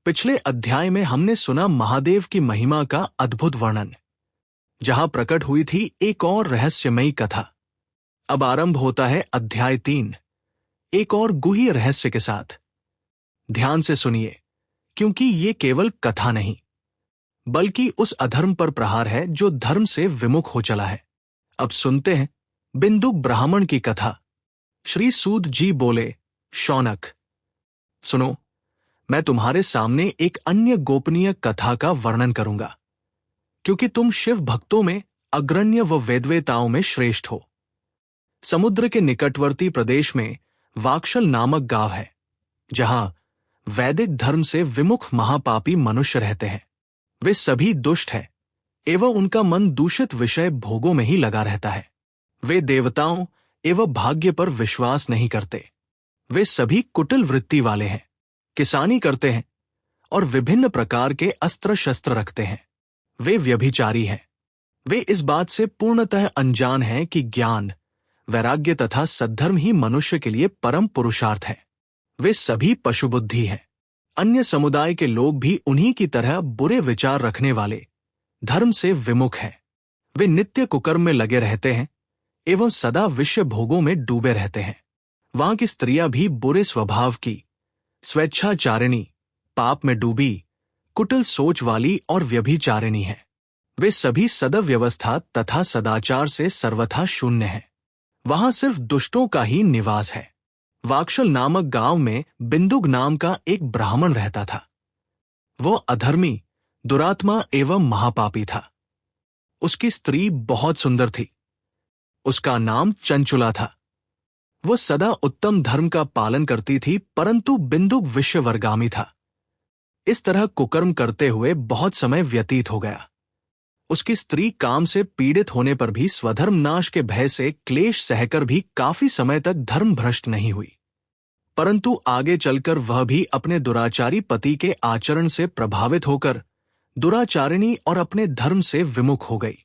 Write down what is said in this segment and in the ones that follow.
पिछले अध्याय में हमने सुना महादेव की महिमा का अद्भुत वर्णन, जहां प्रकट हुई थी एक और रहस्यमयी कथा। अब आरंभ होता है अध्याय 3, एक और गुह्य रहस्य के साथ। ध्यान से सुनिए, क्योंकि ये केवल कथा नहीं, बल्कि उस अधर्म पर प्रहार है जो धर्म से विमुख हो चला है। अब सुनते हैं बिंदुक ब्राह्मण की कथा। श्री सूत जी बोले, शौनक, सुनो, मैं तुम्हारे सामने एक अन्य गोपनीय कथा का वर्णन करूंगा, क्योंकि तुम शिव भक्तों में अग्रण्य व वेदवेताओं में श्रेष्ठ हो। समुद्र के निकटवर्ती प्रदेश में वाक्षल नामक गांव है, जहां वैदिक धर्म से विमुख महापापी मनुष्य रहते हैं। वे सभी दुष्ट हैं एवं उनका मन दूषित विषय भोगों में ही लगा रहता है। वे देवताओं एवं भाग्य पर विश्वास नहीं करते। वे सभी कुटिल वृत्ति वाले हैं, किसानी करते हैं और विभिन्न प्रकार के अस्त्र शस्त्र रखते हैं। वे व्यभिचारी हैं। वे इस बात से पूर्णतः अनजान हैं कि ज्ञान, वैराग्य तथा सद्धर्म ही मनुष्य के लिए परम पुरुषार्थ है। वे सभी पशुबुद्धि हैं। अन्य समुदाय के लोग भी उन्हीं की तरह बुरे विचार रखने वाले, धर्म से विमुख हैं। वे नित्य कुकर्म में लगे रहते हैं एवं सदा विषय भोगों में डूबे रहते हैं। वहां की स्त्रियां भी बुरे स्वभाव की, स्वेच्छाचारिणी, पाप में डूबी, कुटिल सोच वाली और व्यभिचारिणी हैं। वे सभी सदव्यवस्था तथा सदाचार से सर्वथा शून्य हैं। वहां सिर्फ दुष्टों का ही निवास है। वाक्षल नामक गांव में बिंदुक नाम का एक ब्राह्मण रहता था। वो अधर्मी, दुरात्मा एवं महापापी था। उसकी स्त्री बहुत सुंदर थी। उसका नाम चंचुला था। वो सदा उत्तम धर्म का पालन करती थी, परंतु बिंदुक विषयवर्गामी था। इस तरह कुकर्म करते हुए बहुत समय व्यतीत हो गया। उसकी स्त्री काम से पीड़ित होने पर भी स्वधर्म नाश के भय से क्लेश सहकर भी काफी समय तक धर्म भ्रष्ट नहीं हुई, परंतु आगे चलकर वह भी अपने दुराचारी पति के आचरण से प्रभावित होकर दुराचारिणी और अपने धर्म से विमुख हो गई।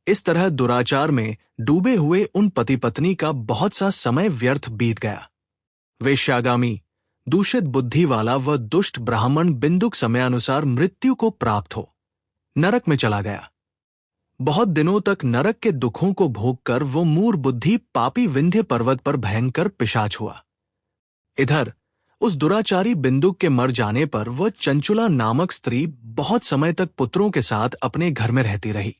इस तरह दुराचार में डूबे हुए उन पति पत्नी का बहुत सा समय व्यर्थ बीत गया। वेश्यागामी, दूषित बुद्धि वाला वह दुष्ट ब्राह्मण बिंदुक समयानुसार मृत्यु को प्राप्त हो नरक में चला गया। बहुत दिनों तक नरक के दुखों को भोगकर वो मूढ़ बुद्धि पापी विंध्य पर्वत पर भयंकर पिशाच हुआ। इधर उस दुराचारी बिंदुक के मर जाने पर वह चंचुला नामक स्त्री बहुत समय तक पुत्रों के साथ अपने घर में रहती रही।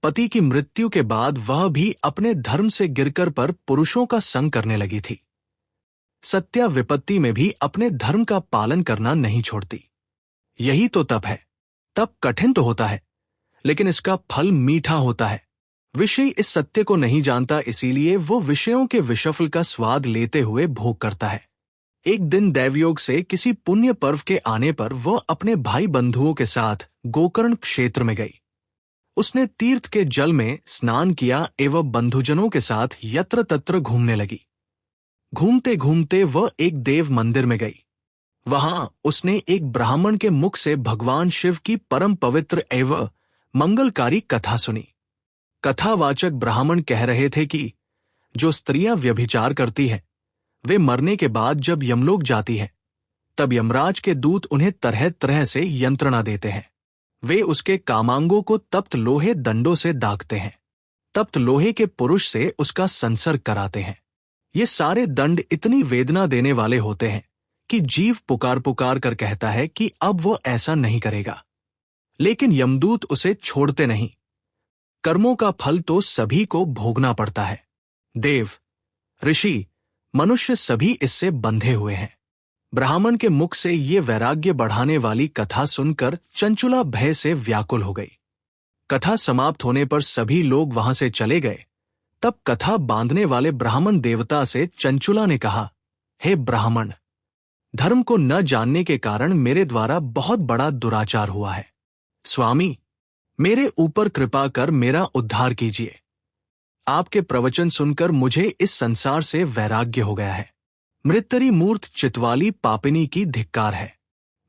पति की मृत्यु के बाद वह भी अपने धर्म से गिरकर पर पुरुषों का संग करने लगी थी। सत्या विपत्ति में भी अपने धर्म का पालन करना नहीं छोड़ती। यही तो तप है। तप कठिन तो होता है, लेकिन इसका फल मीठा होता है। विषय इस सत्य को नहीं जानता, इसीलिए वो विषयों के विषफल का स्वाद लेते हुए भोग करता है। एक दिन दैवयोग से किसी पुण्य पर्व के आने पर वह अपने भाई बंधुओं के साथ गोकर्ण क्षेत्र में गई। उसने तीर्थ के जल में स्नान किया एवं बंधुजनों के साथ यत्र तत्र घूमने लगी। घूमते घूमते वह एक देव मंदिर में गई। वहां उसने एक ब्राह्मण के मुख से भगवान शिव की परम पवित्र एवं मंगलकारी कथा सुनी। कथावाचक ब्राह्मण कह रहे थे कि जो स्त्रियां व्यभिचार करती हैं, वे मरने के बाद जब यमलोक जाती हैं, तब यमराज के दूत उन्हें तरह तरह से यंत्रणा देते हैं। वे उसके कामांगों को तप्त लोहे दंडों से दागते हैं। तप्त लोहे के पुरुष से उसका संसर्ग कराते हैं। ये सारे दंड इतनी वेदना देने वाले होते हैं कि जीव पुकार पुकार कर कहता है कि अब वो ऐसा नहीं करेगा, लेकिन यमदूत उसे छोड़ते नहीं। कर्मों का फल तो सभी को भोगना पड़ता है। देव, ऋषि, मनुष्य सभी इससे बंधे हुए हैं। ब्राह्मण के मुख से ये वैराग्य बढ़ाने वाली कथा सुनकर चंचुला भय से व्याकुल हो गई। कथा समाप्त होने पर सभी लोग वहां से चले गए। तब कथा बांधने वाले ब्राह्मण देवता से चंचुला ने कहा, हे ब्राह्मण, धर्म को न जानने के कारण मेरे द्वारा बहुत बड़ा दुराचार हुआ है। स्वामी, मेरे ऊपर कृपा कर मेरा उद्धार कीजिए। आपके प्रवचन सुनकर मुझे इस संसार से वैराग्य हो गया है। मृत्यरी मूर्त चितवाली पापिनी की धिक्कार है।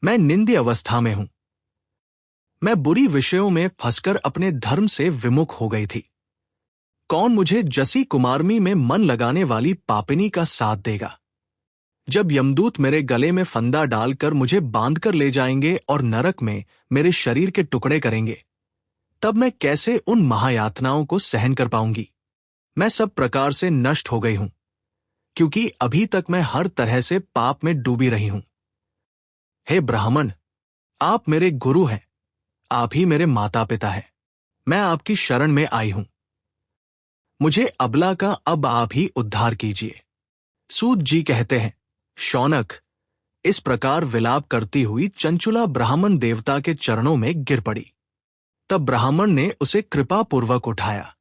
मैं निंद्य अवस्था में हूं। मैं बुरी विषयों में फंसकर अपने धर्म से विमुख हो गई थी। कौन मुझे जसी कुमारमी में मन लगाने वाली पापिनी का साथ देगा? जब यमदूत मेरे गले में फंदा डालकर मुझे बांधकर ले जाएंगे और नरक में मेरे शरीर के टुकड़े करेंगे, तब मैं कैसे उन महायातनाओं को सहन कर पाऊंगी। मैं सब प्रकार से नष्ट हो गई हूं, क्योंकि अभी तक मैं हर तरह से पाप में डूबी रही हूं। हे ब्राह्मण, आप मेरे गुरु हैं, आप ही मेरे माता पिता हैं। मैं आपकी शरण में आई हूं। मुझे अबला का अब आप ही उद्धार कीजिए। सूत जी कहते हैं, शौनक इस प्रकार विलाप करती हुई चंचुला ब्राह्मण देवता के चरणों में गिर पड़ी। तब ब्राह्मण ने उसे कृपापूर्वक उठाया